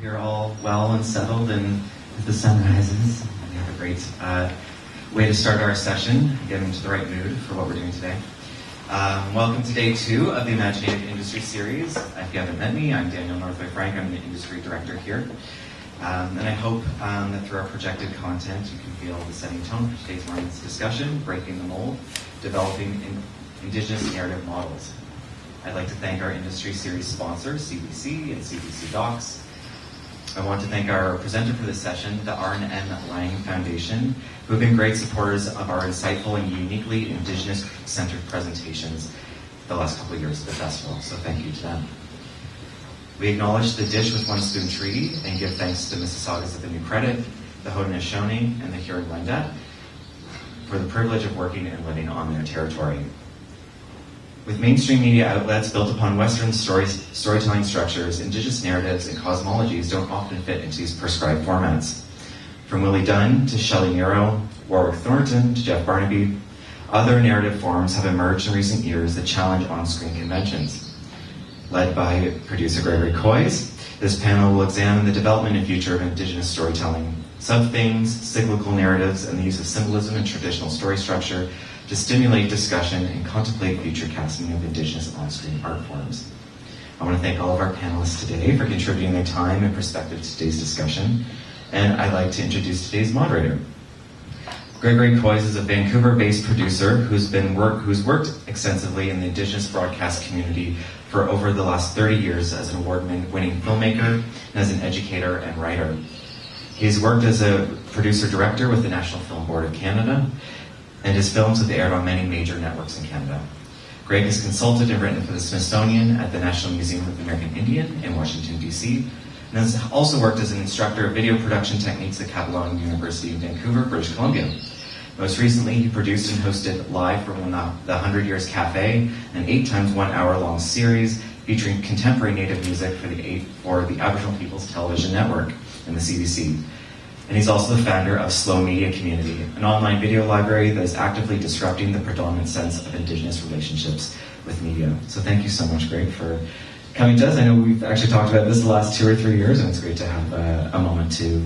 hope you're all well and settled, and as the sun rises, we have a great way to start our session, get into the right mood for what we're doing today. Welcome to day 2 of the Imaginative Industry Series. If you haven't met me, I'm Daniel Northway-Frank. I'm the Industry Director here. And I hope that through our projected content, you can feel the setting tone for today's morning's discussion, breaking the mold, developing Indigenous narrative models. I'd like to thank our Industry Series sponsors, CBC and CBC Docs. I want to thank our presenter for this session, the R&N Lang Foundation, who have been great supporters of our insightful and uniquely Indigenous-centered presentations the last couple of years of the festival, so thank you to them. We acknowledge the Dish with One Spoon Treaty and give thanks to Mississaugas of the New Credit, the Haudenosaunee, and the Huron-Wendat for the privilege of working and living on their territory. With mainstream media outlets built upon Western storytelling structures, Indigenous narratives and cosmologies don't often fit into these prescribed formats. From Willie Dunn to Shelley Nero, Warwick Thornton to Jeff Barnaby, other narrative forms have emerged in recent years that challenge on-screen conventions. Led by producer Gregory Joyce, this panel will examine the development and future of Indigenous storytelling, sub-themes, cyclical narratives, and the use of symbolism and traditional story structure to stimulate discussion and contemplate future casting of Indigenous on-screen art forms. I want to thank all of our panelists today for contributing their time and perspective to today's discussion, and I'd like to introduce today's moderator. Gregory Joyce is a Vancouver-based producer who's worked extensively in the Indigenous broadcast community for over the last 30 years as an award-winning filmmaker and as an educator and writer. He's worked as a producer-director with the National Film Board of Canada, and his films have aired on many major networks in Canada. Greg has consulted and written for the Smithsonian at the National Museum of the American Indian in Washington, D.C., and has also worked as an instructor of video production techniques at Capilano University in Vancouver, British Columbia. Most recently, he produced and hosted Live from the 100 Years Cafe, an 8 times 1 hour long series featuring contemporary Native music for the Aboriginal People's Television Network and the CBC. And he's also the founder of Slow Media Community, an online video library that is actively disrupting the predominant sense of Indigenous relationships with media. So thank you so much, Greg, for coming to us. I know we've actually talked about this the last 2 or 3 years, and it's great to have a moment to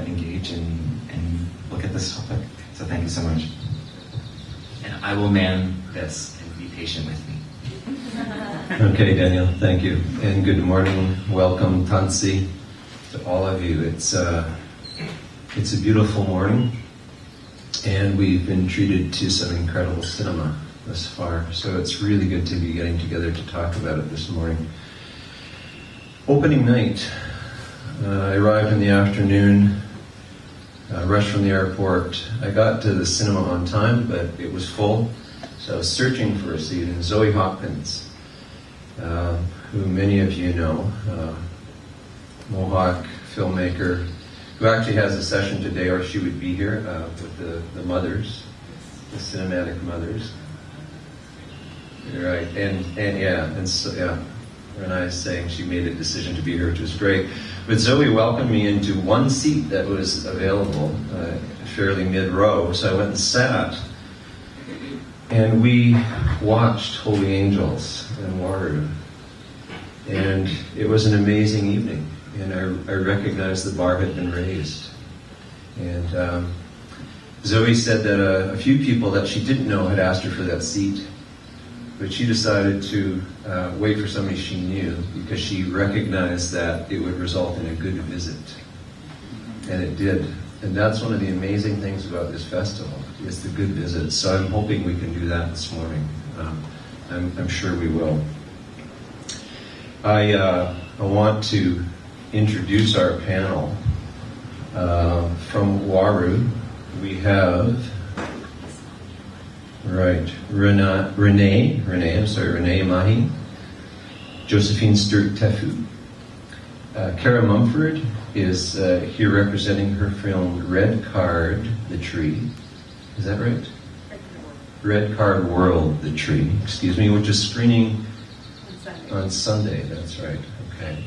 engage and look at this topic. So thank you so much. And I will man this and be patient with me. Okay, Daniel, thank you. And good morning, welcome, Tansi, to all of you. It's a beautiful morning, and we've been treated to some incredible cinema thus far, so it's really good to be getting together to talk about it this morning. Opening night, I arrived in the afternoon, rushed from the airport. I got to the cinema on time, but it was full, so I was searching for a seat, and Zoe Hopkins, who many of you know, Mohawk filmmaker, who actually has a session today, or she would be here with the mothers, the cinematic mothers. Right, and so Renee is saying she made a decision to be here, which was great. But Zoe welcomed me into one seat that was available, fairly mid-row, so I went and sat, and we watched Holy Angels in Waru, and it was an amazing evening. And I recognized the bar had been raised. And Zoe said that a few people that she didn't know had asked her for that seat, but she decided to wait for somebody she knew because she recognized that it would result in a good visit. And it did. And that's one of the amazing things about this festival, is the good visit. So I'm hoping we can do that this morning. I'm sure we will. I want to introduce our panel. From Waru, we have Renee Mahi, Josephine Sturt-Tefu. Kara Mumford is here representing her film Red Card, The Tree. Is that right? Red Card World, The Tree, which is screening on Sunday. That's right, okay.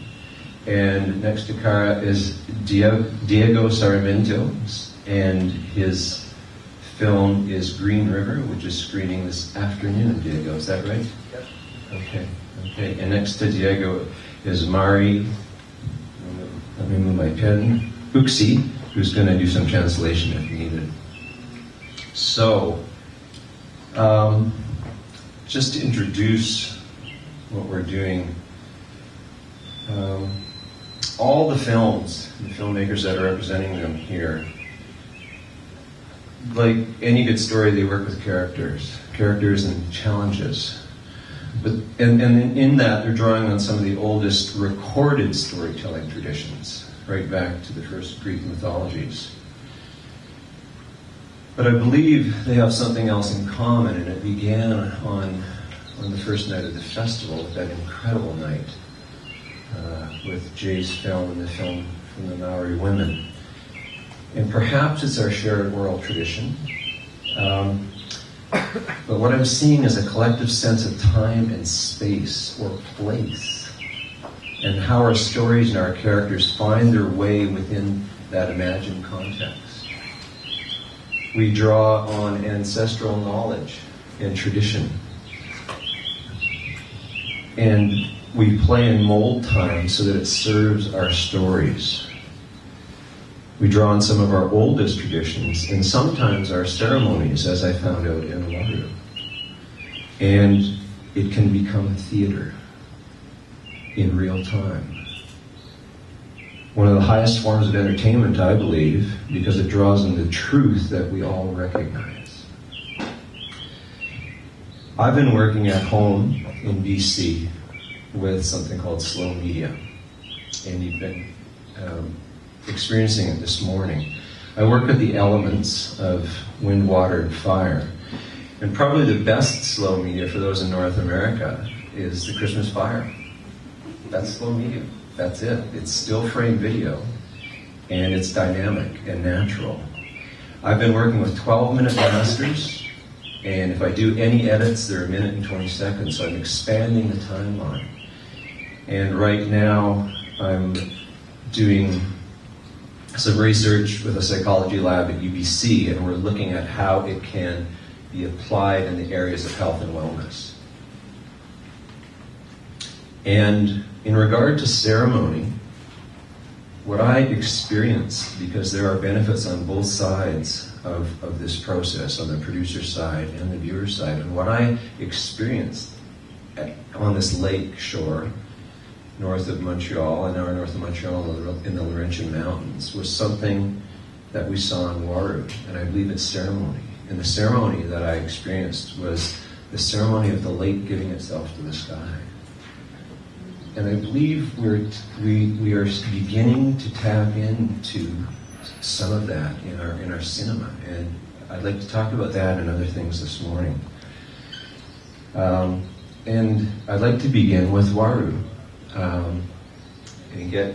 And next to Kara is Diego Sarmiento, and his film is Green River, which is screening this afternoon. Diego, is that right? Yep. Okay. And next to Diego is Mari Let me move my pen. Uxie, who's going to do some translation if needed. So, just to introduce what we're doing, all the films, the filmmakers that are representing them here, like any good story, they work with characters and challenges. And in that, they're drawing on some of the oldest recorded storytelling traditions, right back to the first Greek mythologies. But I believe they have something else in common, and it began on the first night of the festival, with that incredible night, with Jay's film and the film from the Maori women. And perhaps it's our shared oral tradition. But what I'm seeing is a collective sense of time and space, or place, and how our stories and our characters find their way within that imagined context. We draw on ancestral knowledge and tradition. And we play in mold time so that it serves our stories. We draw on some of our oldest traditions and sometimes our ceremonies, as I found out in Waru. And it can become theater in real time. One of the highest forms of entertainment, I believe, because it draws on the truth that we all recognize. I've been working at home in BC with something called slow media, and you've been experiencing it this morning. I work with the elements of wind, water, and fire. And probably the best slow media for those in North America is the Christmas fire. That's slow media. That's it. It's still frame video, and it's dynamic and natural. I've been working with 12-minute masters, and if I do any edits, they're 1 minute and 20 seconds, so I'm expanding the timeline. And right now, I'm doing some research with a psychology lab at UBC, and we're looking at how it can be applied in the areas of health and wellness. And in regard to ceremony, what I experienced, because there are benefits on both sides of this process, on the producer side and the viewer side, and what I experienced on this lake shore, north of Montreal, an hour north of Montreal in the Laurentian Mountains, was something that we saw in Waru, and I believe it's ceremony. And the ceremony that I experienced was the ceremony of the lake giving itself to the sky. And I believe we are beginning to tap into some of that in our cinema, and I'd like to talk about that and other things this morning. And I'd like to begin with Waru, and get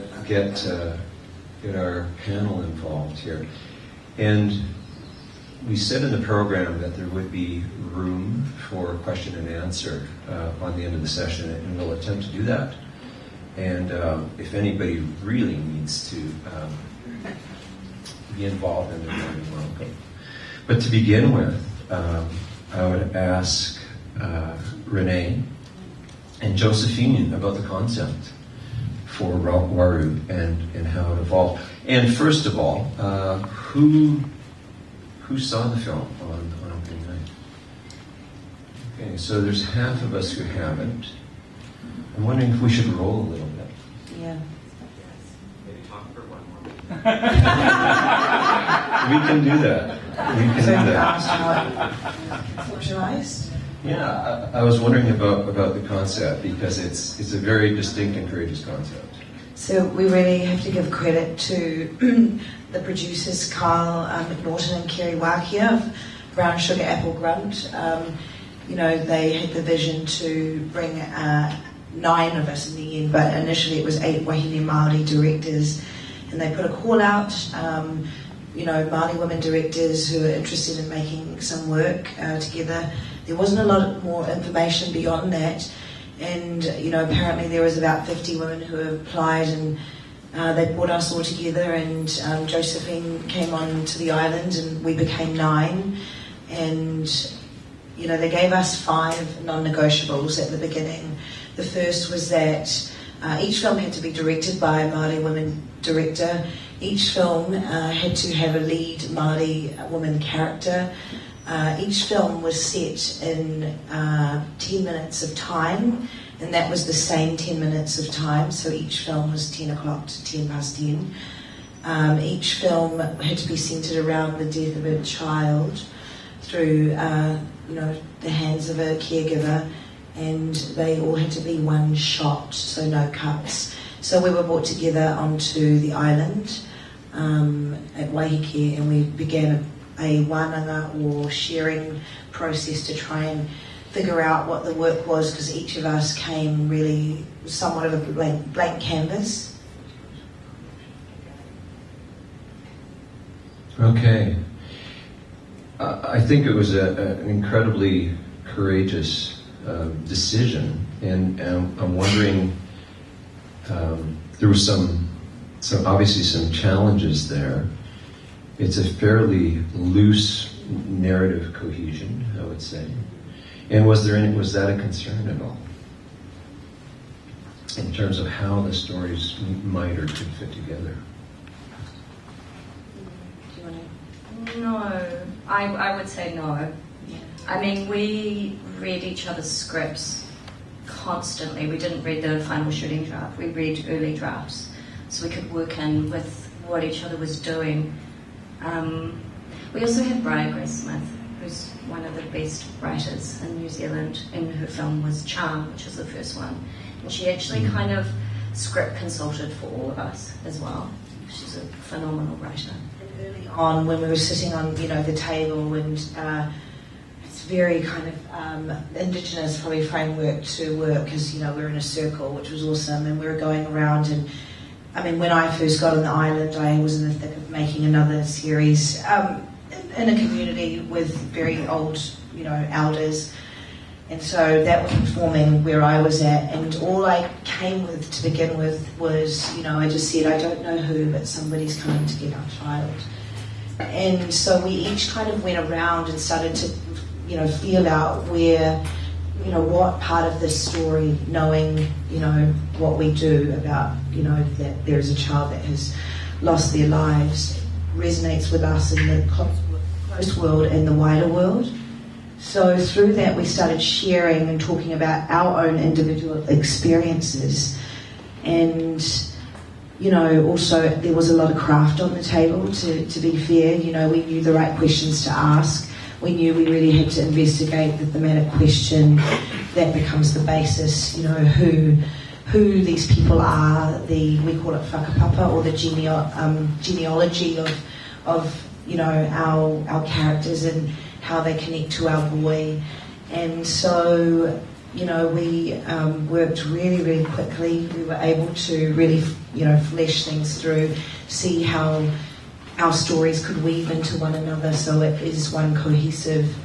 our panel involved here. And we said in the program that there would be room for question and answer on the end of the session, and we'll attempt to do that. And if anybody really needs to be involved in it, you're welcome. But to begin with, I would ask Renee and Josephine about the concept for Waru and how it evolved. And first of all, who saw the film on opening night? Okay, so there's half of us who haven't. I'm wondering if we should roll a little bit. Yeah. Maybe talk for 1 more minute. We can do that. We can So do you that. asked how conceptualized? Yeah, I was wondering about the concept, because it's a very distinct and courageous concept. So we really have to give credit to the producers, Kyle McNaughton and Kerry Wakia of Brown Sugar Apple Grunt. They had the vision to bring 9 of us in the end, but initially it was 8 Wahine Māori directors, and they put a call out, Māori women directors who are interested in making some work together. There wasn't a lot more information beyond that, and apparently there was about 50 women who applied, and they brought us all together, and Josephine came on to the island, and we became 9, and they gave us 5 non-negotiables at the beginning. The first was that Each film had to be directed by a Māori woman director. Each film had to have a lead Māori woman character. Each film was set in 10 minutes of time, and that was the same 10 minutes of time, so each film was 10 o'clock to 10 past 10. Each film had to be centred around the death of a child through the hands of a caregiver, and they all had to be one shot, so no cuts. So we were brought together onto the island at Waiheke, and we began a wānanga or sharing process to try and figure out what the work was, because each of us came really somewhat of a blank canvas. Okay. I think it was an incredibly courageous decision, and I'm wondering, there was some obviously some challenges there. It's a fairly loose narrative cohesion, I would say. And was that a concern at all in terms of how the stories might or could fit together? No, I would say no. Yeah. I mean, we read each other's scripts constantly. We didn't read the final shooting draft. We read early drafts, so we could work in with what each other was doing. We also had Gregory Smith, who's one of the best writers in New Zealand, and her film was Charm, which was the first one. And she actually kind of script consulted for all of us as well. She's a phenomenal writer. Early on, when we were sitting on the table, and it's very kind of Indigenous probably framework to work, because we're in a circle, which was awesome, and we were going around. And I mean, when I first got on the island, I was in the thick of making another series in a community with very old elders, and so that was informing where I was at. And all I came with to begin with was, I just said, I don't know who, but somebody's coming to get our child. And so we each kind of went around and started to, feel out where, what part of this story, knowing, what we do about, that there is a child that has lost their lives, resonates with us in the close world and the wider world. So through that, we started sharing and talking about our own individual experiences. And, also there was a lot of craft on the table, to be fair. We knew the right questions to ask. We knew we really had to investigate the thematic question that becomes the basis, who these people are, we call it whakapapa, or the genealogy of our characters and how they connect to our boy. And so, we worked really, really quickly. We were able to really, flesh things through, see how our stories could weave into one another, so it is one cohesive,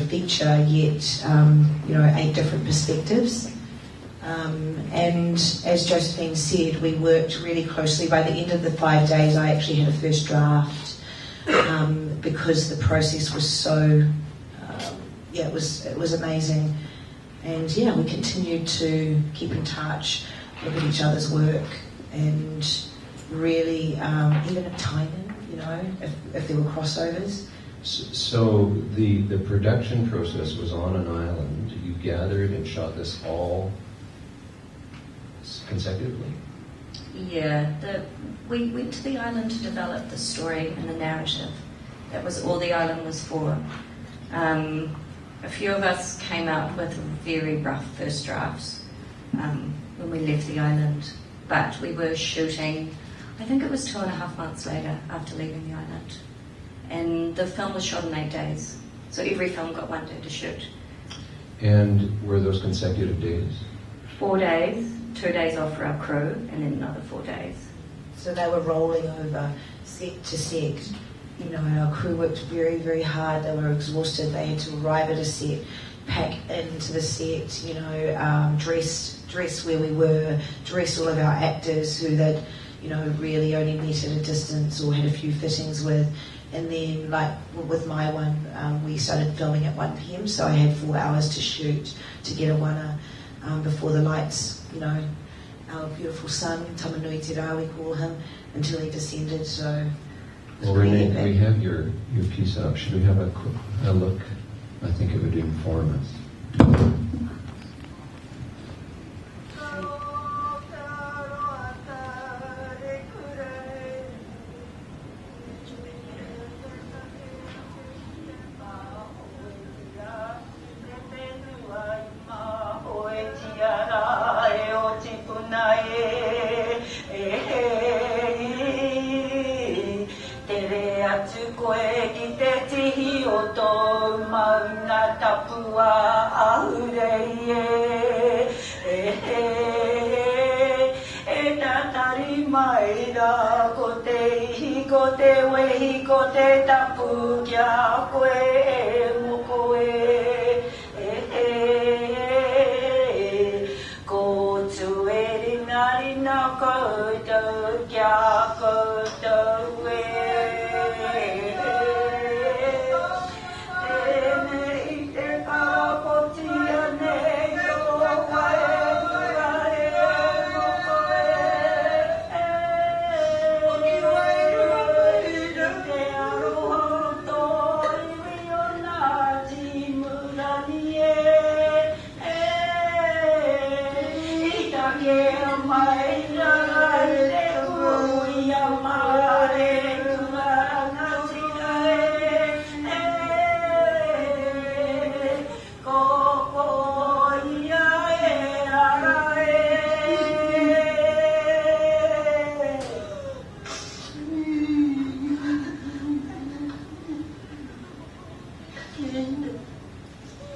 feature, yet, 8 different perspectives. And as Josephine said, we worked really closely. By the end of the 5 days, I actually had a first draft, because the process was so, it was amazing. And we continued to keep in touch, look at each other's work, and really, even at timing, if there were crossovers. So the production process was on an island. You gathered and shot this all consecutively? Yeah, we went to the island to develop the story and the narrative. That was all the island was for. A few of us came out with very rough first drafts when we left the island, but we were shooting, I think it was 2.5 months later after leaving the island. And the film was shot in 8 days. So every film got 1 day to shoot. And were those consecutive days? 4 days, 2 days off for our crew, and then another 4 days. So they were rolling over set to set. Our crew worked very, very hard. They were exhausted. They had to arrive at a set, pack into the set, dress where we were, dress all of our actors who they'd, really only met at a distance or had a few fittings with. And then, like with my one, we started filming at 1 p.m, so I had 4 hours to shoot to get a winner before the lights, our beautiful son, Tamanui Te Rā, we call him, until he descended. So, well, Renee, we have your piece up. Should we have a look? I think it would inform us.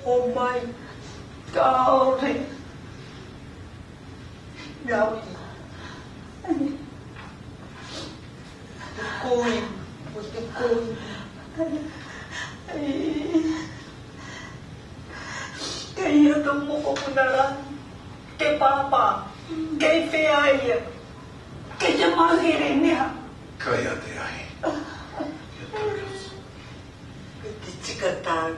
Oh my darling. Now the going. Kaya mo ko punaran. Kay Papa. Kay Feaya. Kaya mahirin niya. Kaya te ai. Iti chikatan.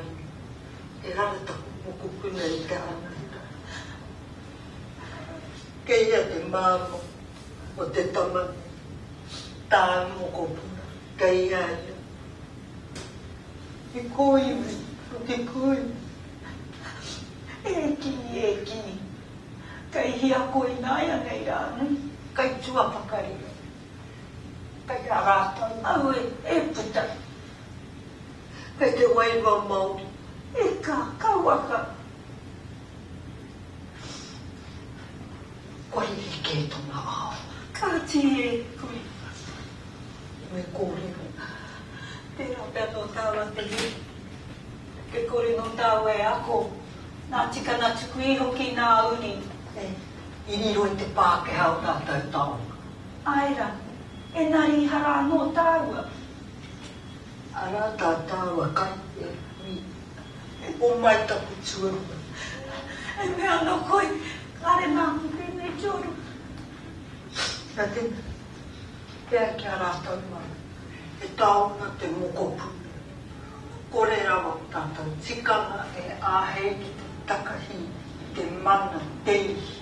Iharata mo ko punaitaan. Kaya te mamo. O te taman. Taan mo ko puna. Kaya yan. Ikoy. Ikoy. Eki. Kay hiya ko'y naya ngayon. Kay chua pa kayo. Kay aratan. Awe, puta. Kay te way wa Mould. Ika, kawa ka. Ko'y iketo na ako. Kati, ko'y. May kuri mo. Pero peto tawa te hi. Kay kuri nung tawa ako. Nachika na chukui hoki na uni. Iniroi te pāke hau tātou tau. Aira, e nari hara no tāua. Ara tā tāua kai e hui. E o mai tapu tuaru. E mea no koi, kare nāmu kene tūru. Nā tēnā, pēr kia rātau mai. E tāuna te mokopu. Kore rawa tātou tikanga e āhei ki te takahi, te mana, te ihi,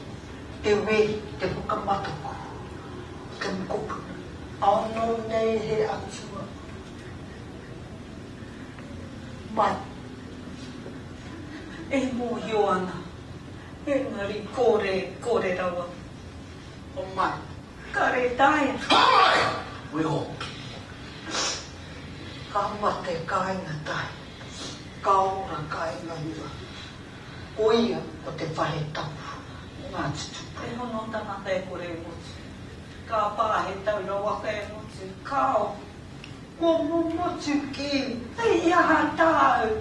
te wehi, te pukamatoko, te mokopu. Ano nei he atua. Mai, e mōhio ana, engari kore rawa. O mai, kare taia. Hai! Weho. Ka mate kāinga tai, kaora kāinga hua. Oia o te whare tapu, ngā tutupu. E hono tangata e kore e motu. Ka pāhe tau na waka e motu. Kao. Ko mo motu ki. Hei aha tāu.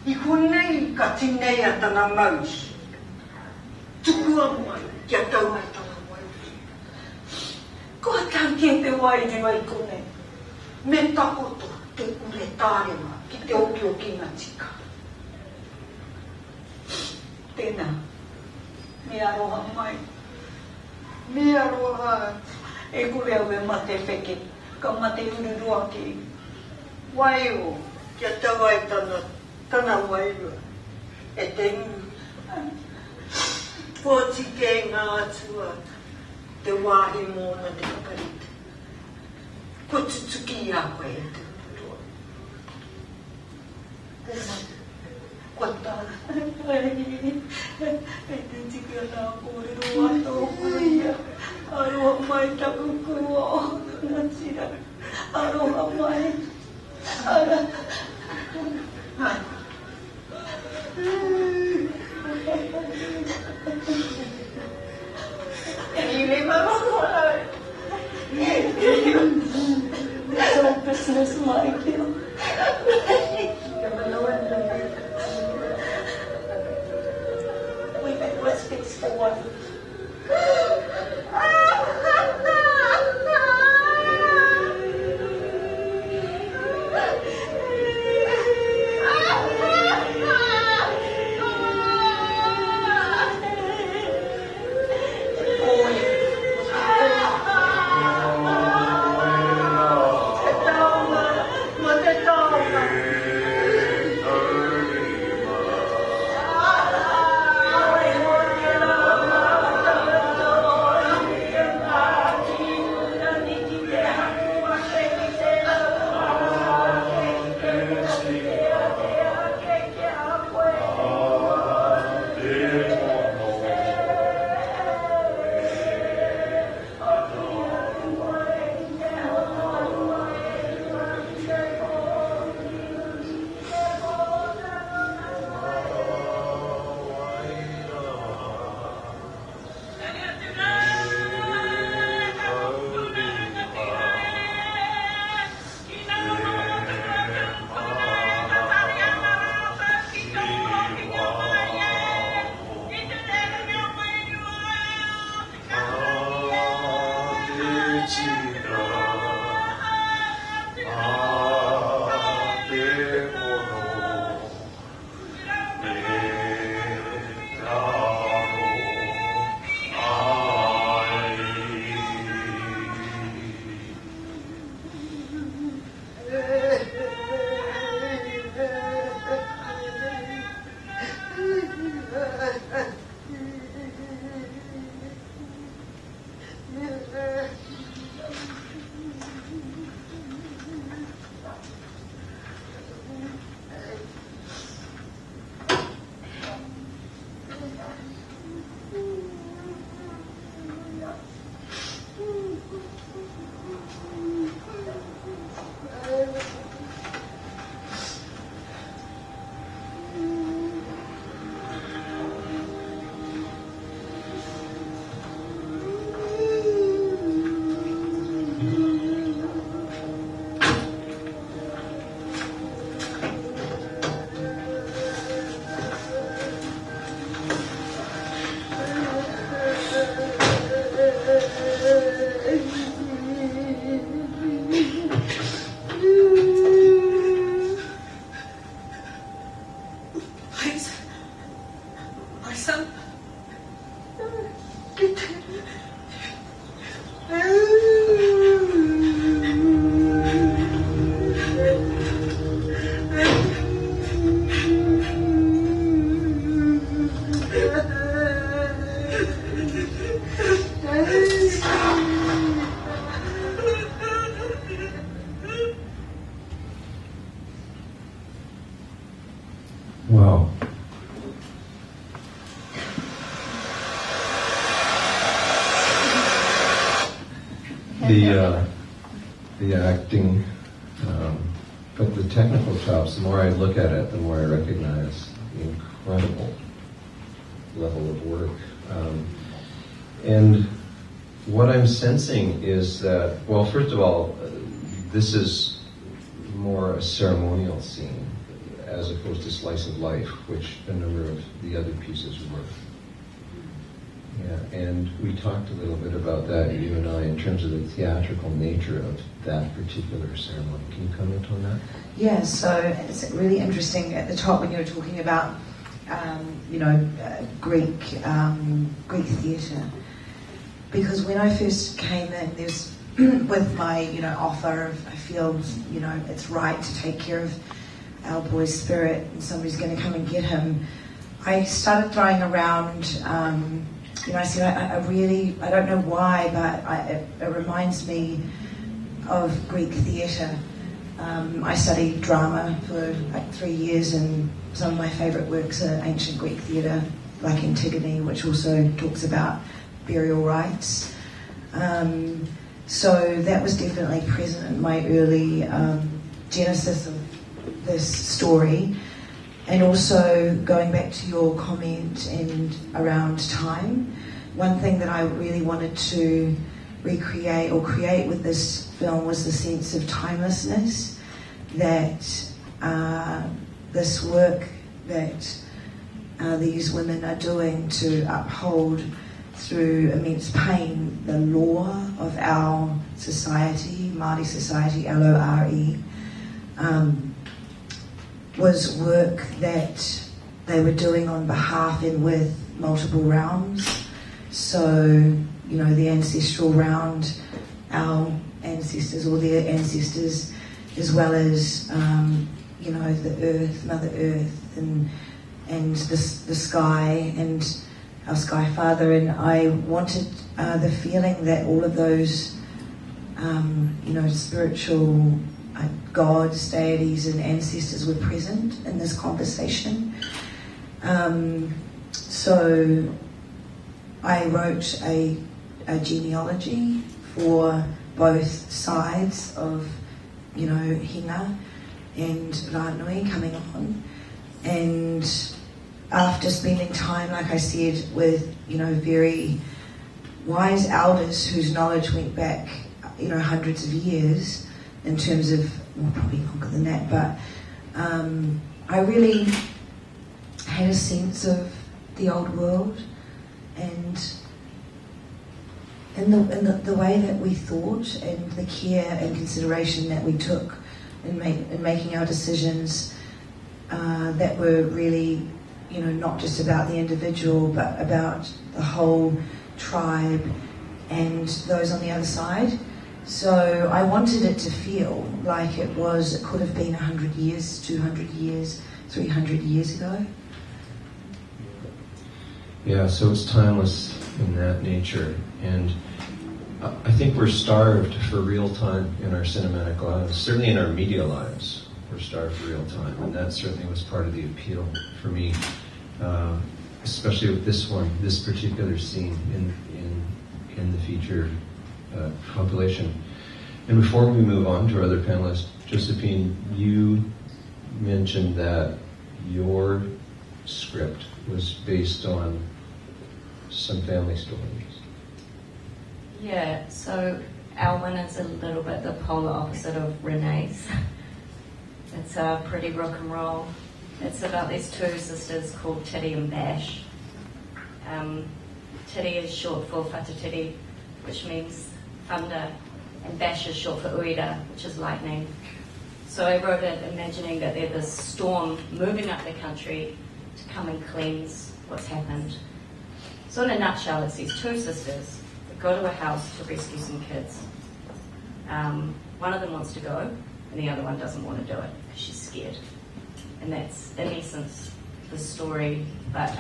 I honei ka tinei a tana mausi. Tukua mai, kia tau mai tana mai. Ko tanke te wairi wai kone. Me takoto te ure tārema ki te oki o ki ngā tika. Tēnā. Me aroha mai. Me aroha. E kore au e mate wheke. Ka mate ururua ki. Wai o, kia tau ai tana wairua. E te uru. Poti ke ngā atua, te wāhi mōna te paparita. Ko tutuki a koe e te roa. Ko tāna, e te tiki a nā kōrero ato kuia. Aroha mai taku kua o ngā tira. Aroha mai. Ara. It's all business like you. We think what's fixed for one. Wow. The acting, but the technical chops, the more I look at it, the more I recognize the incredible level of work. And what I'm sensing is that, well, first of all, this is more a ceremonial scene as opposed to slice of life, which a number of the other pieces were. Yeah, and we talked a little bit about that, you and I, in terms of the theatrical nature of that particular ceremony. Can you comment on that? Yeah, so it's really interesting at the top when you were talking about, Greek theatre. Because when I first came in, there's with my, offer of, I feel, it's right to take care of our boy's spirit and somebody's going to come and get him. I started throwing around, I said, I don't know why, but it reminds me of Greek theatre. I studied drama for like 3 years, and some of my favourite works are ancient Greek theatre, like Antigone, which also talks about burial rites. So that was definitely present in my early genesis of this story. And also, going back to your comment and around time, one thing that I really wanted to recreate or create with this film was the sense of timelessness, that this work that these women are doing to uphold through immense pain the law of our society, Māori society, L-O-R-E, was work that they were doing on behalf and with multiple realms. So, the ancestral round, our ancestors or their ancestors, as well as, the earth, Mother Earth, and the sky, and our Sky Father. And I wanted the feeling that all of those, spiritual gods, deities, and ancestors were present in this conversation. So I wrote a genealogy for both sides of, Hina and Rānui coming on. And after spending time, like I said, with, very wise elders whose knowledge went back, hundreds of years, in terms of, well, probably longer than that, but I really had a sense of the old world and the way that we thought and the care and consideration that we took in making our decisions that were really, not just about the individual, but about the whole tribe and those on the other side. So I wanted it to feel like it could have been 100 years, 200 years, 300 years ago. Yeah, so it's timeless in that nature. And I think we're starved for real time in our cinematic lives, certainly in our media lives. We're starved for real time, and that certainly was part of the appeal for me, especially with this particular scene in the feature compilation. And before we move on to our other panelists, Josephine, you mentioned that your script was based on some family stories. Yeah, so Alwyn is a little bit the polar opposite of Renee's. It's pretty rock and roll. It's about these two sisters called Titty and Bash. Titty is short for Whatatiri, which means thunder, and Bash is short for Uira, which is lightning. So I wrote it imagining that there's this storm moving up the country to come and cleanse what's happened. So in a nutshell, it's these two sisters that go to a house to rescue some kids. One of them wants to go, and the other one doesn't want to do it because she's scared. And that's, in essence, the story. But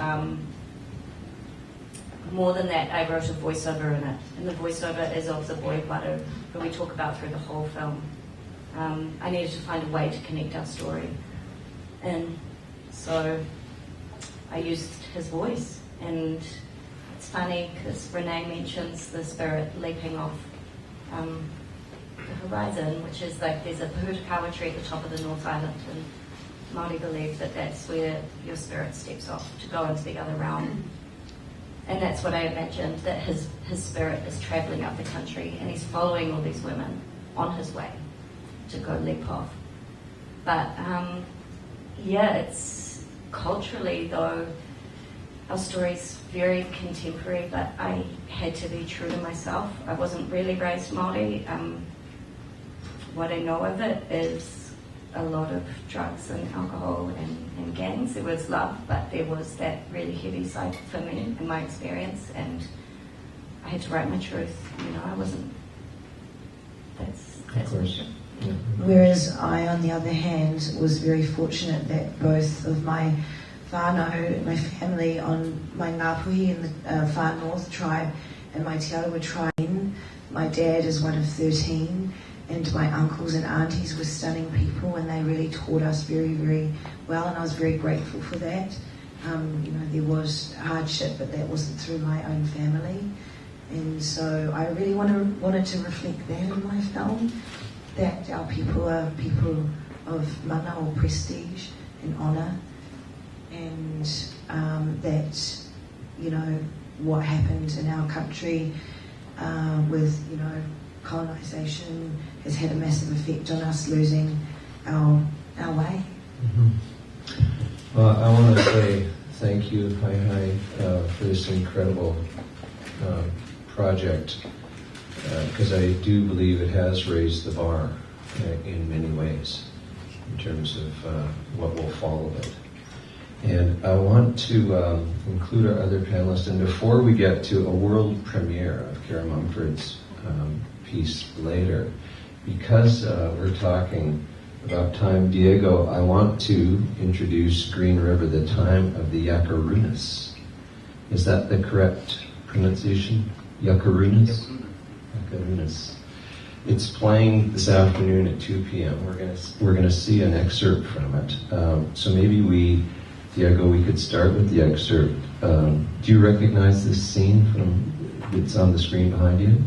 more than that, I wrote a voiceover in it. And the voiceover is of the boy Waru, who we talk about through the whole film. I needed to find a way to connect our story. And so I used his voice. And it's funny because Renee mentions the spirit leaping off the horizon, which is like there's a Pahutakawa tree at the top of the North Island, and Māori believe that that's where your spirit steps off to go into the other realm. And that's what I imagined, that his spirit is travelling up the country and he's following all these women on his way to go leap off. But yeah, it's culturally though, our story's very contemporary, but I had to be true to myself. I wasn't really raised Māori. What I know of it is a lot of drugs and alcohol and gangs. There was love, but there was that really heavy side for me in my experience, and I had to write my truth. I wasn't. That's Of course. Whereas I, on the other hand, was very fortunate that both of my whānau, my family on my Ngāpuhi in the far north tribe and my Te Arawa tribe. My dad is one of 13, and my uncles and aunties were stunning people, and they really taught us very, very well, and I was very grateful for that. There was hardship, but that wasn't through my own family. And so I really wanted to reflect that in my film, that our people are people of mana or prestige and honour, and that, what happened in our country with, colonisation has had a massive effect on us losing our way. Mm-hmm. Well, I want to say thank you, Hi, for this incredible project, because I do believe it has raised the bar in many ways in terms of what will follow it. And I want to include our other panelists, and before we get to a world premiere of Kara Mumford's piece later, because we're talking about time, Diego, I want to introduce Green River, the time of the Yakarunas. Is that the correct pronunciation? Yakarunas? Yakarunas. It's playing this afternoon at 2 p.m. We're gonna see an excerpt from it. So maybe Diego, we could start with the excerpt. Do you recognize this scene that's on the screen behind you?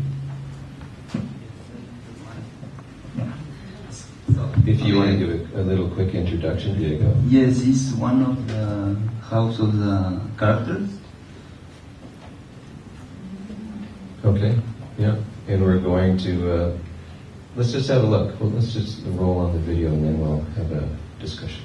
If you want to give a little quick introduction, Diego. Yes, it's one of the house of the characters. Okay, yeah. And we're going to, let's just have a look. Well, let's just roll on the video and then we'll have a discussion.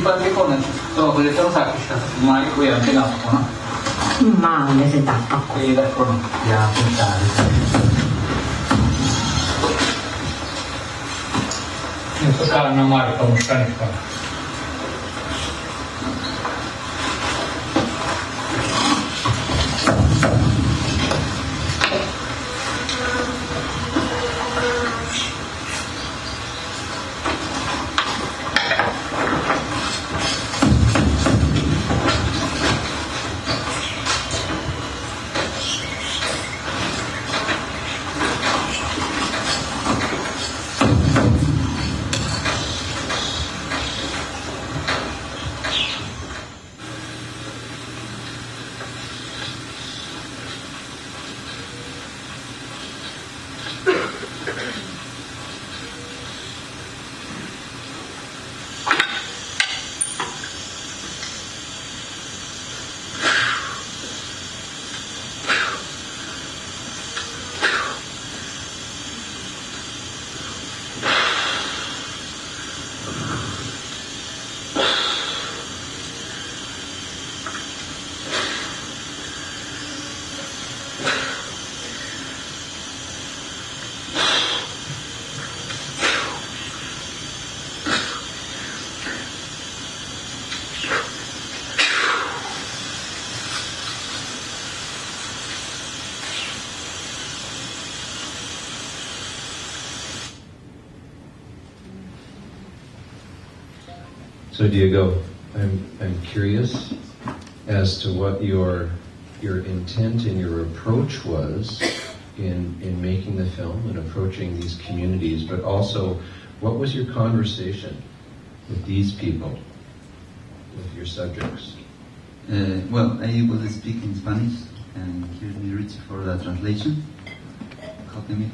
simpaticones, todo puede ser un sacrificio, mai cuidante no. Ma necesitava. Qui da con ya pensare. Questo canno marca un scarico. So Diego, I'm curious as to what your intent and your approach was in making the film and approaching these communities, but also what was your conversation with these people, with your subjects? Well, I will speak in Spanish and here's me Rich for the translation. Helping me.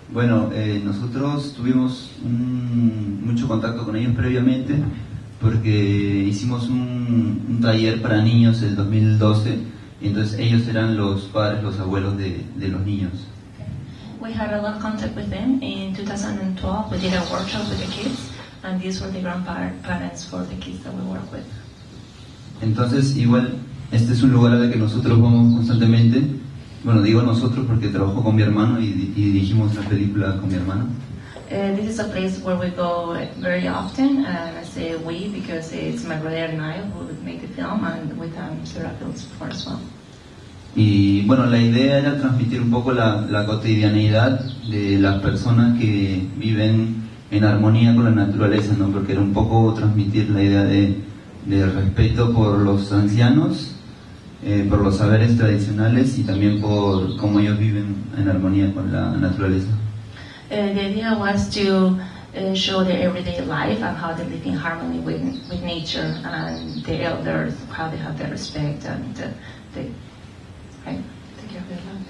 Bueno, nosotros tuvimos mucho contacto con ellos previamente porque hicimos un taller para niños en el 2012 y entonces ellos eran los padres, los abuelos de los niños. We had a lot of contact with them. In 2012 we did a workshop with the kids and these were the grandparents for the kids that we work with. Entonces igual este es un lugar al que nosotros vamos constantemente. Bueno, digo nosotros porque trabajo con mi hermano y dirigimos la película con mi hermano. This is a place where we go very often, and I say we because it's my brother and I who would make the film, and with Sarah Fields before as well. Y bueno, la idea era transmitir un poco la cotidianeidad de las personas que viven en armonía con la naturaleza, ¿no? Porque era un poco transmitir la idea de respeto por los ancianos, por los saberes tradicionales y también por cómo ellos viven en armonía con la naturaleza. The idea was to show their everyday life and how they live in harmony with nature and the elders, how they have their respect and they take care of their land.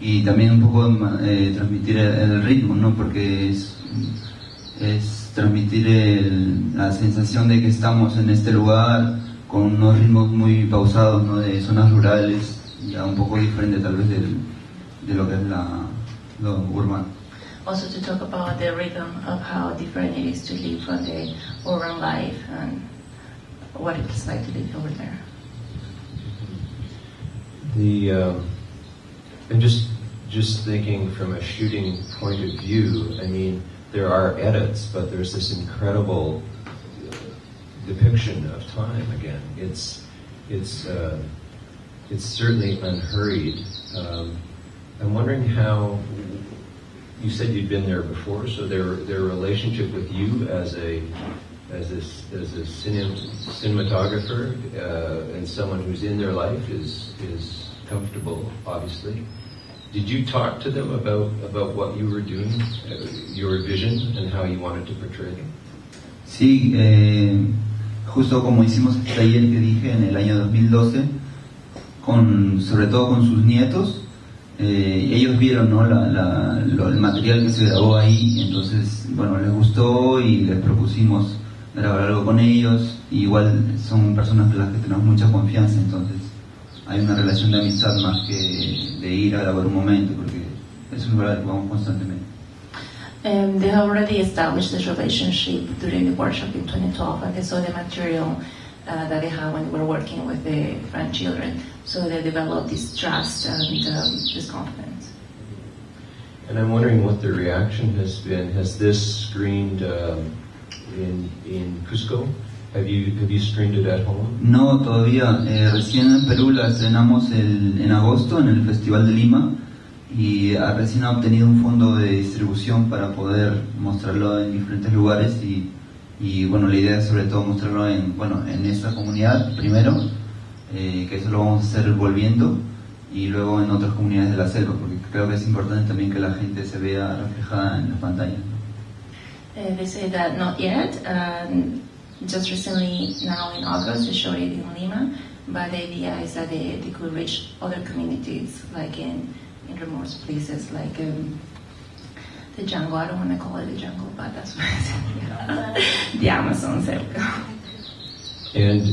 Y también un poco transmitir el ritmo, ¿no? Porque es transmitir la sensación de que estamos en este lugar con unos ritmos muy pausados, ¿no? De zonas rurales, ya un poco diferente tal vez de lo que es lo urbano. Also to talk about the rhythm of how different it is to live from the urban life and what it's like to live over there. And just thinking from a shooting point of view, I mean, there are edits, but there's this incredible depiction of time again. It's certainly unhurried. I'm wondering how you said you'd been there before, so their relationship with you as a cinematographer and someone who's in their life is comfortable, obviously. Did you talk to them about what you were doing, your vision, and how you wanted to portray them? Sí, justo como hicimos el taller que dije en el año 2012, sobre todo con sus nietos, ellos vieron, ¿no? el material que se grabó ahí, entonces bueno, les gustó y les propusimos grabar algo con ellos. Y igual son personas con las que tenemos mucha confianza, entonces hay una relación de amistad más que de ir a grabar un momento, porque es un lugar al que vamos constantemente. They have already established this relationship during the workshop in 2012, and they saw the material that they had when they were working with the French children. So they developed this trust and this confidence. And I'm wondering what the reaction has been. Has this screened in Cusco? Have you screened it at home? No, todavía. Recién en Perú la estrenamos en agosto en el Festival de Lima y recién ha obtenido un fondo de distribución para poder mostrarlo en diferentes lugares y bueno, la idea es sobre todo mostrarlo en esta comunidad primero, que eso lo vamos a hacer volviendo, y luego en otras comunidades de la selva, porque creo que es importante también que la gente se vea reflejada en la pantalla. They say that not yet. Just recently, now in August, they showed it in Lima, but the idea is that they could reach other communities, like in remote places, like the jungle. I don't want to call it the jungle, but that's what I said. The Amazon. There we go. And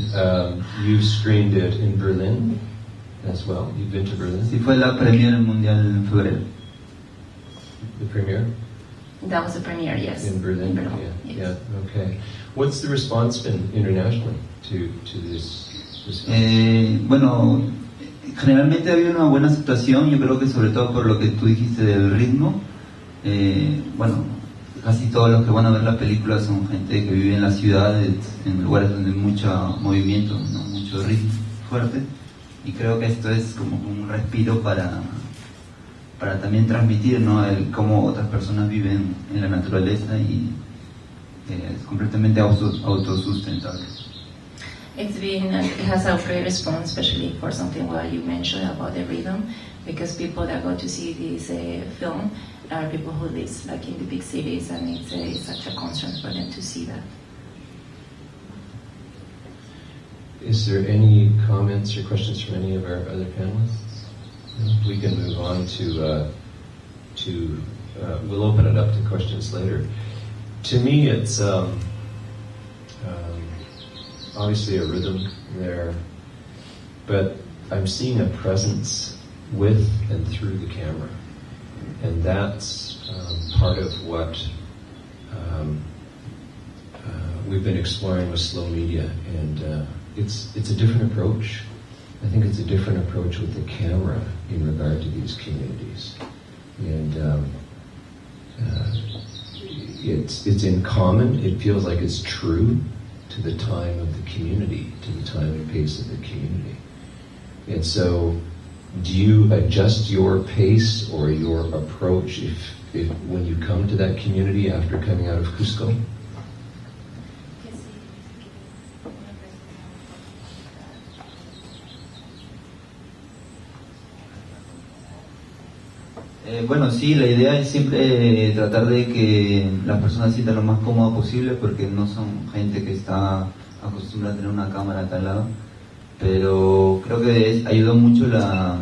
you screened it in Berlin as well. You've been to Berlin? Sí, fue la premiere mundial en febrero. The premiere? That was the premiere, yes. In Berlin? Yes. Yeah, okay. What's the response been internationally to this? Bueno, generalmente había una buena aceptación, yo creo que sobre todo por lo que tú dijiste del ritmo. Bueno, casi todos los que van a ver la película son gente que vive en las ciudades, en lugares donde hay mucho movimiento, ¿no? Mucho ritmo fuerte, y creo que esto es como un respiro para también transmitir, ¿no? Cómo otras personas viven en la naturaleza y es completamente autosustentable. It has a great response, especially for something what you mentioned about the rhythm, because people that go to see this film are people who live like in the big cities, and it's such a concern for them to see that. Is there any comments or questions from any of our other panelists? We can move on to we'll open it up to questions later. To me, it's obviously a rhythm there, but I'm seeing a presence with and through the camera, and that's part of what we've been exploring with slow media, and it's a different approach. I think it's a different approach with the camera in regard to these communities, and it's in common. It feels like it's true to the time of the community, to the time and pace of the community. And so, do you adjust your pace or your approach if when you come to that community after coming out of Cusco? Bueno, sí, la idea es siempre tratar de que las personas se sientan lo más cómodo posible, porque no son gente que está acostumbrada a tener una cámara a tal lado, pero creo que ayudó mucho la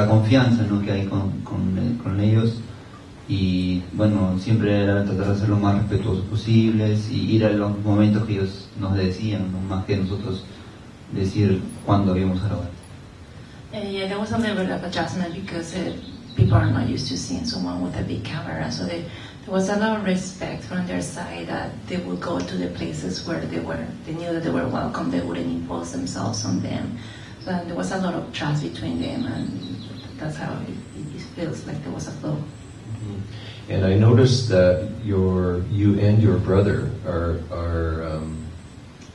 confianza, ¿no?, que hay con ellos, y bueno, siempre era tratar de ser lo más respetuosos posibles y ir a los momentos que ellos nos decían, ¿no?, más que nosotros decir cuándo íbamos a grabar. Yeah, there was a little bit of adjustment because people are not used to seeing someone with a big camera, so there was a lot of respect from their side that they would go to the places where they knew that they were welcome, they wouldn't impose themselves on them. So there was a lot of trust between them, and that's how it feels like there was a flow. Mm-hmm. And I noticed that you and your brother are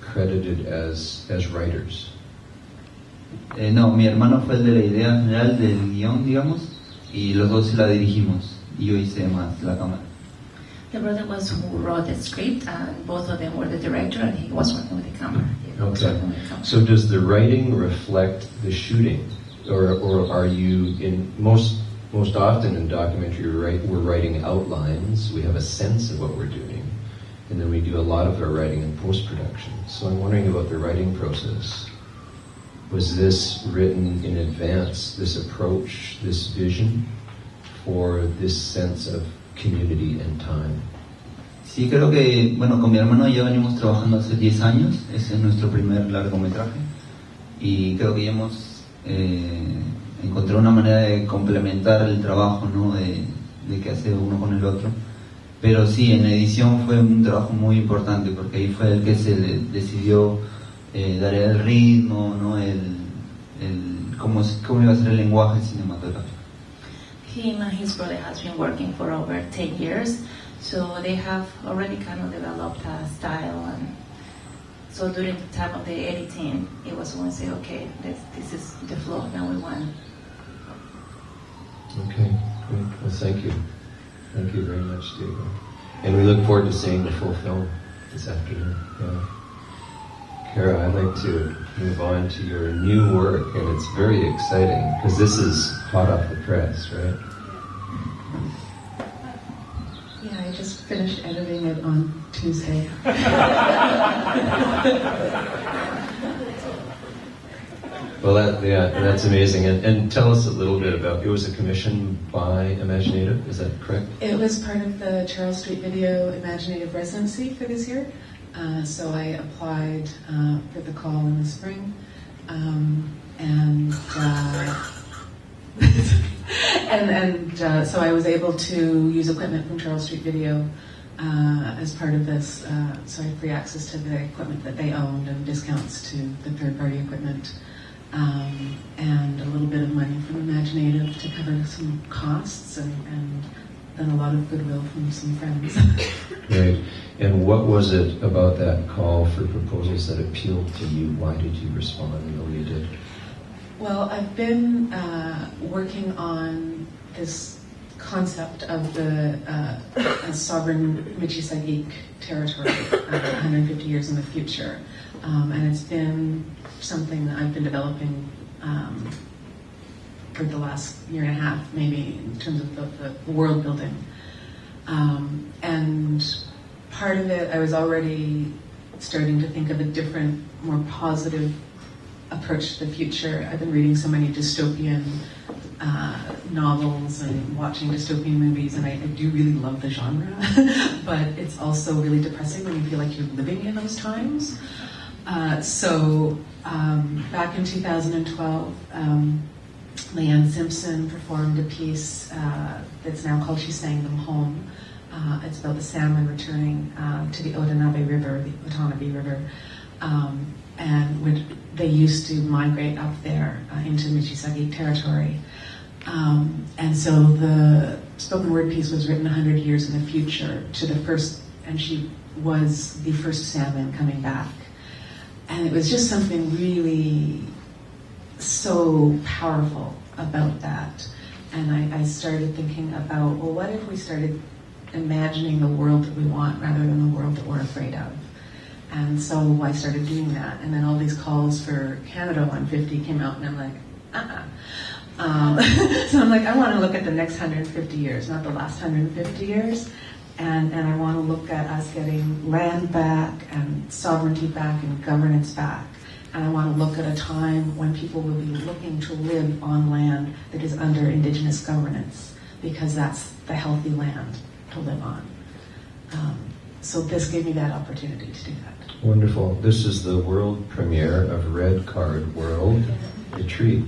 credited as writers. No, mi hermano fue el de la idea general del guión, digamos, y los dos la dirigimos, y yo hice más la cámara. The brother was who wrote the script, and both of them were the director, and he was working with the camera. Okay. So does the writing reflect the shooting, or are you in most often in documentary we're writing outlines, we have a sense of what we're doing, and then we do a lot of our writing in post-production. So I'm wondering about the writing process. Was this written in advance, this approach, this vision, for this sense of community and time? Sí, creo que, bueno, con mi hermano ya venimos trabajando hace 10 años, ese es nuestro primer largometraje, y creo que ya hemos encontrado una manera de complementar el trabajo, ¿no?, de que hace uno con el otro, Pero sí, en la edición fue un trabajo muy importante porque ahí fue el que se decidió dar el ritmo, ¿no? Cómo iba a ser el lenguaje cinematográfico. Him and his brother has been working for over 10 years, so they have already kind of developed a style. And so during the time of the editing, it was when we say, okay, this is the flow, now we want. Okay, great. Well, thank you. Thank you very much, Diego. And we look forward to seeing the full film this afternoon. Yeah. Kara, I'd like to move on to your new work, and it's very exciting because this is hot off the press, right? Yeah, I just finished editing it on Tuesday. Well, that's amazing. And tell us a little bit about, it was a commission by Imaginative, is that correct? It was part of the Charles Street Video Imaginative residency for this year. So I applied for the call in the spring, so I was able to use equipment from Charles Street Video as part of this. So I had free access to the equipment that they owned and discounts to the third-party equipment, and a little bit of money from Imaginative to cover some costs, and then a lot of goodwill from some friends. Great. And what was it about that call for proposals that appealed to you? Why did you respond the way you did? Well, I've been working on this concept of the sovereign Michi-Saagiig territory 150 years in the future. And it's been something that I've been developing for the last year and a half, maybe, in terms of the world building. And part of it, I was already starting to think of a different, more positive approach to the future. I've been reading so many dystopian novels and watching dystopian movies, and I do really love the genre, but it's also really depressing when you feel like you're living in those times. So back in 2012, Leanne Simpson performed a piece that's now called She's Sang Them Home. It's about the salmon returning to the Otanabe River, the Watanabe River, and they used to migrate up there into Michi-Saagiig territory. And so the spoken word piece was written 100 years in the future to the first, and she was the first salmon coming back. And it was just something really so powerful about that. And I started thinking about, well, what if we started imagining the world that we want rather than the world that we're afraid of? And so I started doing that. And then all these calls for Canada 150 came out, and I'm like, so I'm like, I want to look at the next 150 years, not the last 150 years. And I want to look at us getting land back and sovereignty back and governance back. And I want to look at a time when people will be looking to live on land that is under Indigenous governance, because that's the healthy land to live on. So this gave me that opportunity to do that. Wonderful. This is the world premiere of Red Card World Retreat.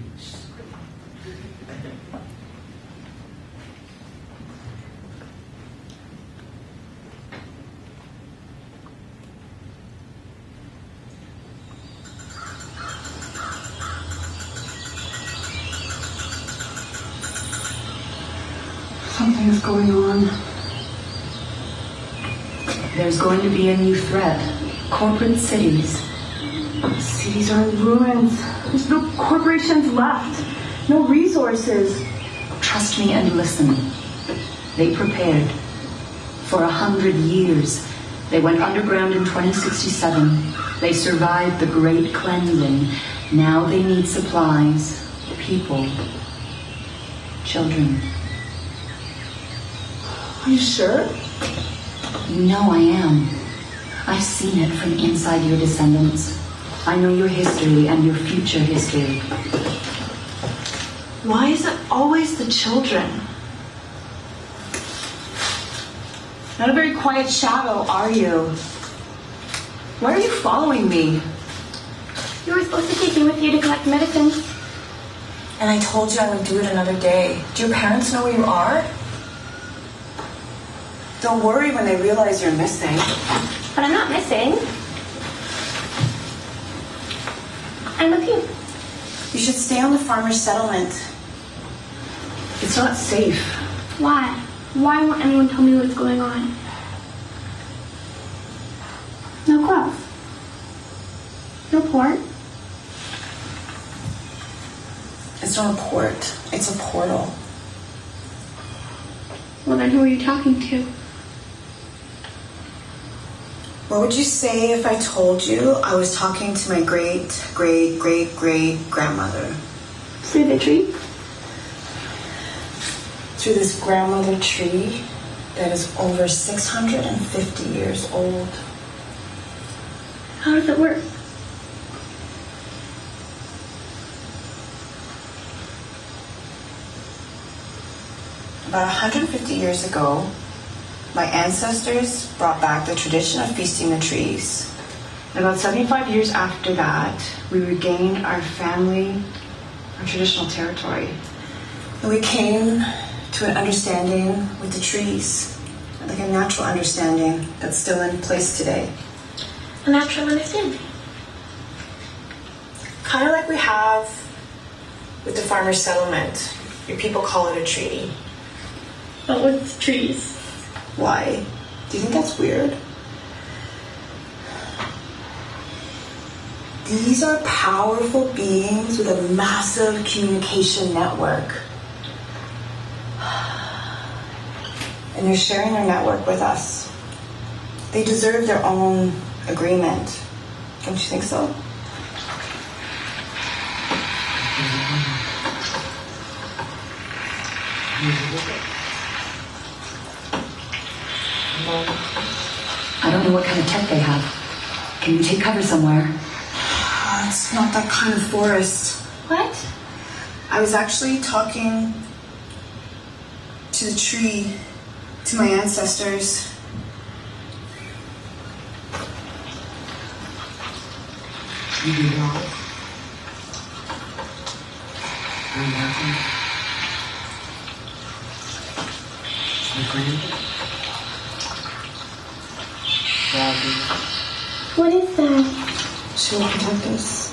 Something is going on. There's going to be a new threat. Corporate cities. Cities are in ruins. There's no corporations left. No resources. Trust me and listen. They prepared. For 100 years. They went underground in 2067. They survived the Great Cleansing. Now they need supplies. People. Children. Are you sure? You know I am. I've seen it from inside your descendants. I know your history and your future history. Why is it always the children? Not a very quiet shadow, are you? Why are you following me? You were supposed to take me with you to collect medicines. And I told you I would do it another day. Do your parents know where you are? Don't worry when they realize you're missing. But I'm not missing. I'm with you. You should stay on the farmer's settlement. It's not safe. Why? Why won't anyone tell me what's going on? No gloves. No port. It's not a port. It's a portal. Well, then who are you talking to? What would you say if I told you I was talking to my great-great-great-great-grandmother? Through the tree? Through this grandmother tree that is over 650 years old. How does it work? About 150 years ago, my ancestors brought back the tradition of feasting the trees. About 75 years after that, we regained our family, our traditional territory. And we came to an understanding with the trees, like a natural understanding that's still in place today. A natural understanding. Kind of like we have with the farmer's settlement. Your people call it a treaty. But with trees? Why? Do you think that's weird? These are powerful beings with a massive communication network. And they're sharing their network with us. They deserve their own agreement. Don't you think so? I don't know what kind of tech they have. Can you take cover somewhere? It's not that kind of forest. What? I was actually talking to the tree, to my ancestors. You do wrong. I'm laughing. What is that? She will protect us.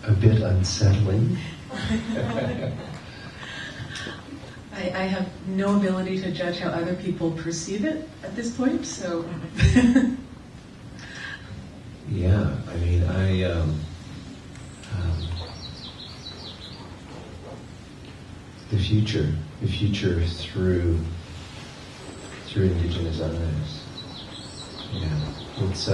A bit unsettling. I have no ability to judge how other people perceive it at this point, so. Yeah, I mean, the future through Indigenous eyes. Yeah, it's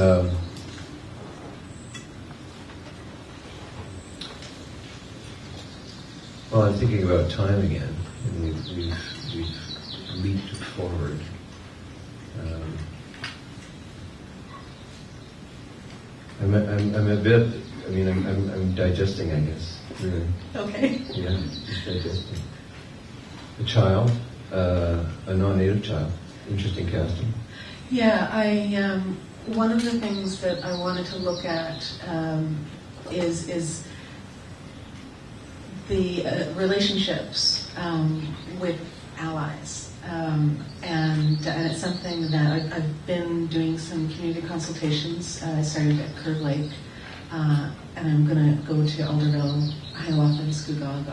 well, I'm thinking about time again, and we've leaped forward. I'm a bit. I mean, I'm digesting, I guess. Really. Okay. Yeah, just digesting. A child, a non-native child. Interesting casting. Yeah, one of the things that I wanted to look at is the relationships with allies, and it's something that I've been doing some community consultations. I started at Curve Lake, and I'm going to go to Alderville, Hiawatha, Scugog,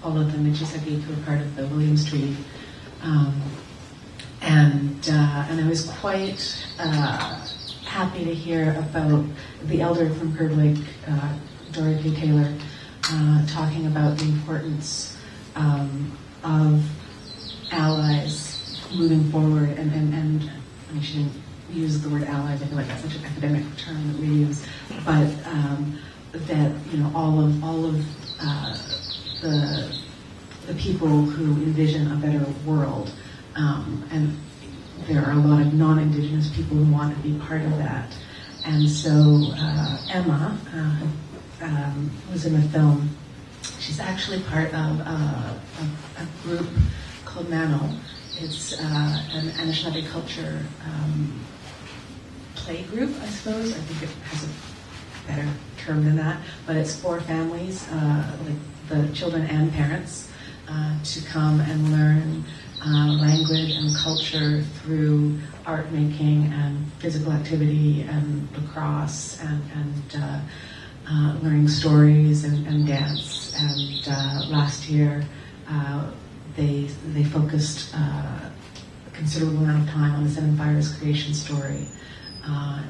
all of the Michizaki who are part of the Williams Treaty. And I was quite happy to hear about the elder from Curve Lake, Dorothy Taylor, talking about the importance of allies moving forward. And I shouldn't use the word allies. I feel like that's such an academic term that we use, but that all of the people who envision a better world. And there are a lot of non-Indigenous people who want to be part of that. And so Emma was in the film. She's actually part of a group called Mano. It's an Anishinaabe culture play group, I suppose. I think it has a better term than that. But it's for families, like the children and parents, to come and learn language and culture through art making and physical activity and lacrosse and learning stories and dance. And last year they focused a considerable amount of time on the Seven Fires creation story,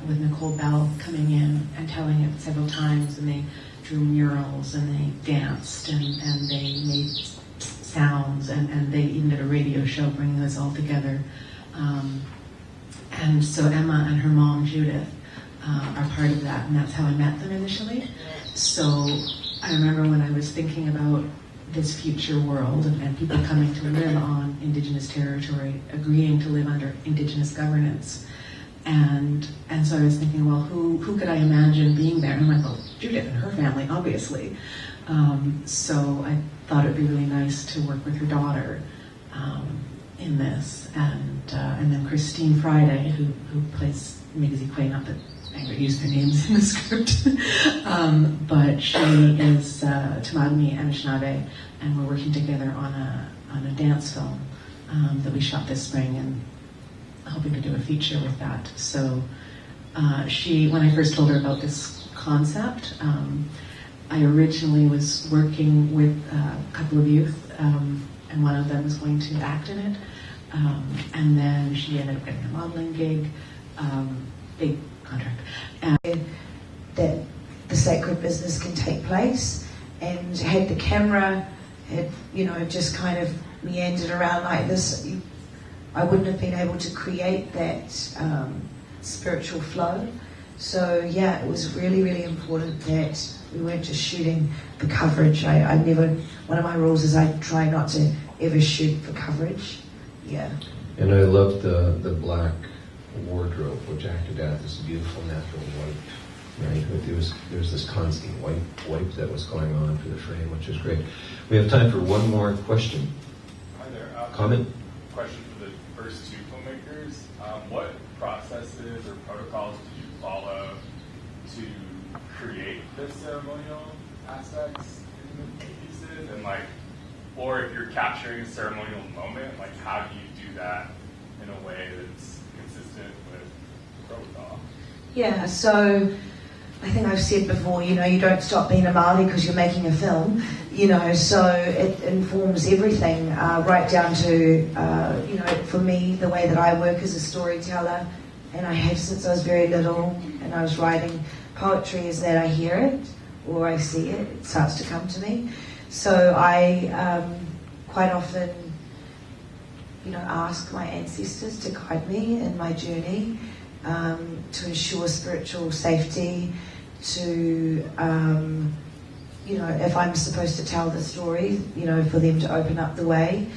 with Nicole Bell coming in and telling it several times, and they drew murals and they danced and they made sounds, and they even did a radio show bringing us all together. And so Emma and her mom, Judith, are part of that, and that's how I met them initially. So I remember when I was thinking about this future world and people coming to live on Indigenous territory, agreeing to live under Indigenous governance. And so I was thinking, well, who could I imagine being there? And I'm like, well, Judith and her family, obviously. So I thought it would be really nice to work with her daughter in this. And then Christine Friday, who plays Migazi Quay, not that I'm going to use their names in the script, but she is Tamadani Anishinaabe, and we're working together on a dance film that we shot this spring, and hoping to do a feature with that. So when I first told her about this concept, I originally was working with a couple of youth, and one of them was going to act in it. And then she ended up getting a modeling gig, big contract. And that the sacred business can take place, and had the camera had just kind of meandered around like this, I wouldn't have been able to create that spiritual flow. So yeah, it was really, really important that we weren't just shooting for coverage. One of my rules is I try not to ever shoot for coverage. Yeah. And I loved the black wardrobe, which acted as this beautiful natural white, right? There was this constant white that was going on for the frame, which is great. We have time for one more question. Hi there. Comment? Question for the first two filmmakers. What processes or protocols did you follow to create the ceremonial aspects in the pieces? And or if you're capturing a ceremonial moment, how do you do that in a way that's consistent with protocol? Yeah, so I think I've said before, you don't stop being a Māori because you're making a film, so it informs everything, right down to, for me, the way that I work as a storyteller, and I have since I was very little, and I was writing poetry, is that I hear it, or I see it, it starts to come to me. So I quite often, ask my ancestors to guide me in my journey, to ensure spiritual safety, to, if I'm supposed to tell the story, for them to open up the way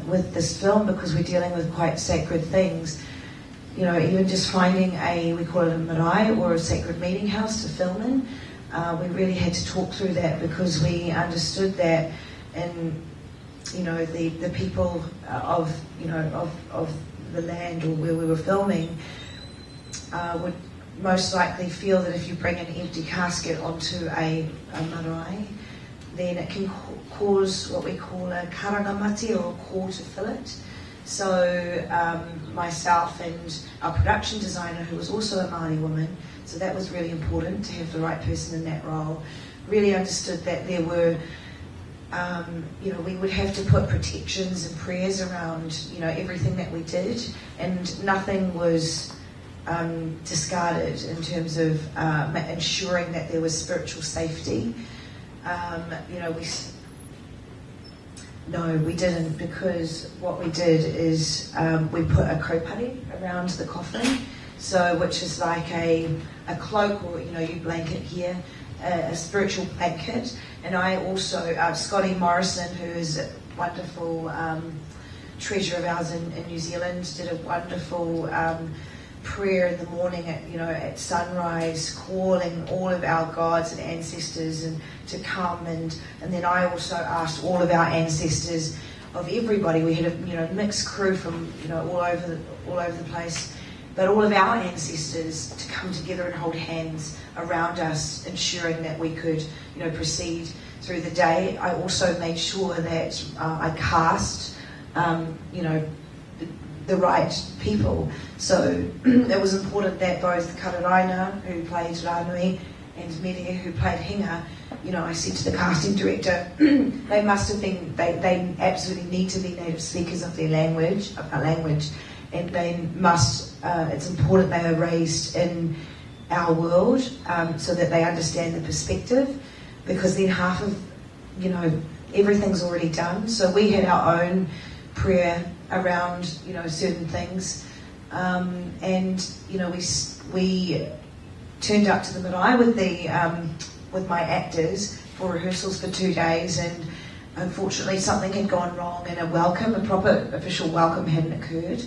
with this film, because we're dealing with quite sacred things. Even just finding we call it a marae, or a sacred meeting house to film in, we really had to talk through that, because we understood that in the people of the land, or where we were filming, would most likely feel that if you bring an empty casket onto a marae, then it can cause what we call a karangamati, or a call to fill it. So myself and our production designer, who was also a Māori woman, so that was really important to have the right person in that role, really understood that there were, we would have to put protections and prayers around, everything that we did, and nothing was discarded in terms of ensuring that there was spiritual safety. No, we didn't, because what we did is we put a kaupari around the coffin, so which is like a cloak, or you blanket here, a spiritual blanket. And I also, Scotty Morrison, who is a wonderful treasure of ours in New Zealand, did a wonderful prayer in the morning at sunrise, calling all of our gods and ancestors and to come, and then I also asked all of our ancestors of everybody. We had a mixed crew from all over the place, but all of our ancestors to come together and hold hands around us, ensuring that we could proceed through the day. I also made sure that I cast the right people. So it was important that both Kararaina, who played Ranui, and Mere, who played Hinga, I said to the casting director, they must have been, they absolutely need to be native speakers of their language, and they must, it's important they are raised in our world, so that they understand the perspective, because then half of, everything's already done. So we had our own prayer around, certain things, and we turned up to the marae with my actors for rehearsals for 2 days, and unfortunately something had gone wrong, and a proper official welcome hadn't occurred.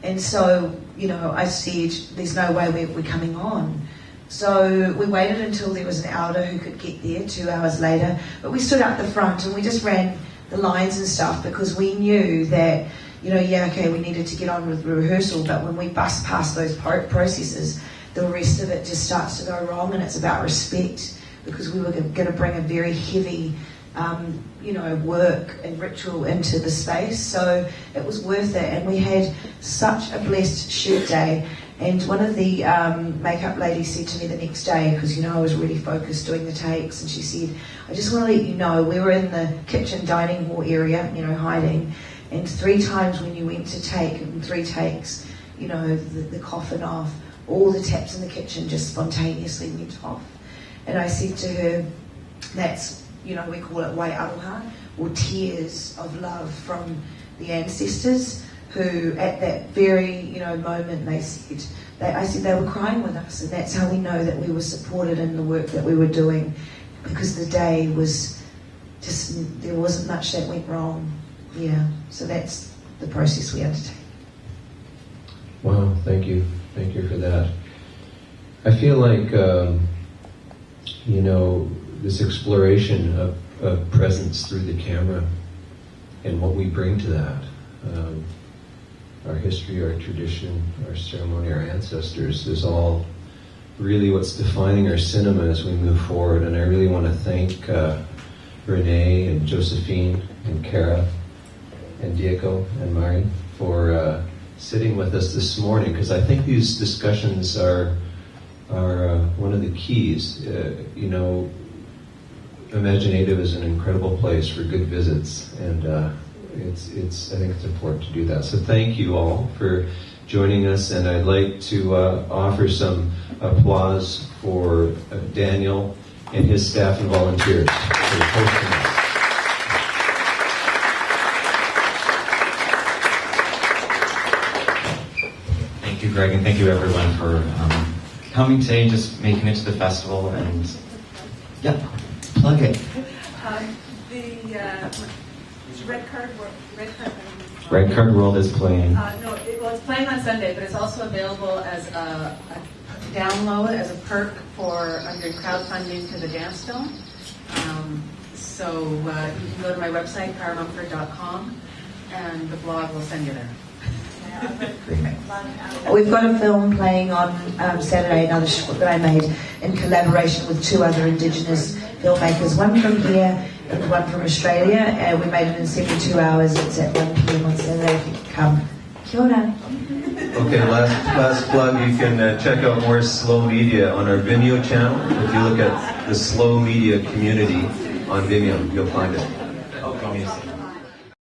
And so, I said, there's no way we're coming on. So we waited until there was an elder who could get there 2 hours later, but we stood up the front and we just ran the lines and stuff, because we knew that, we needed to get on with the rehearsal, but when we bust past those processes, the rest of it just starts to go wrong, and it's about respect, because we were going to bring a very heavy, work and ritual into the space. So it was worth it, and we had such a blessed shoot day. And one of the makeup ladies said to me the next day, because I was really focused doing the takes, and she said, I just want to let you know, we were in the kitchen dining hall area, hiding, and 3 times when you went to take, in 3 takes, the coffin off, all the taps in the kitchen just spontaneously went off. And I said to her, that's, we call it wai aroha, or tears of love from the ancestors, who at that very, moment I said they were crying with us, and that's how we know that we were supported in the work that we were doing, because the day was just, there wasn't much that went wrong. Yeah, so that's the process we undertake. Wow, thank you for that. I feel like, this exploration of presence through the camera and what we bring to that, our history, our tradition, our ceremony, our ancestors, is all really what's defining our cinema as we move forward. And I really want to thank Renee and Josephine and Kara and Diego and Mari for sitting with us this morning, because I think these discussions are are one of the keys. Imaginative is an incredible place for good visits, and I think it's important to do that. So thank you all for joining us, and I'd like to offer some applause for Daniel and his staff and volunteers for hosting us. Thank you, Greg, and thank you everyone for coming today and just making it to the festival. And yeah, plug it. Red Card World is playing. It's playing on Sunday, but it's also available as a download as a perk for under crowdfunding to the dance film. So you can go to my website, caramumford.com, and the blog will send you there. We've got a film playing on Saturday, another short that I made in collaboration with two other Indigenous filmmakers, one from here and one from Australia, and we made it in 72 hours. It's at 1 p.m. on Saturday if you can come. Kia ora. Okay, last plug, you can check out more Slow Media on our Vimeo channel. If you look at the Slow Media community on Vimeo, you'll find it.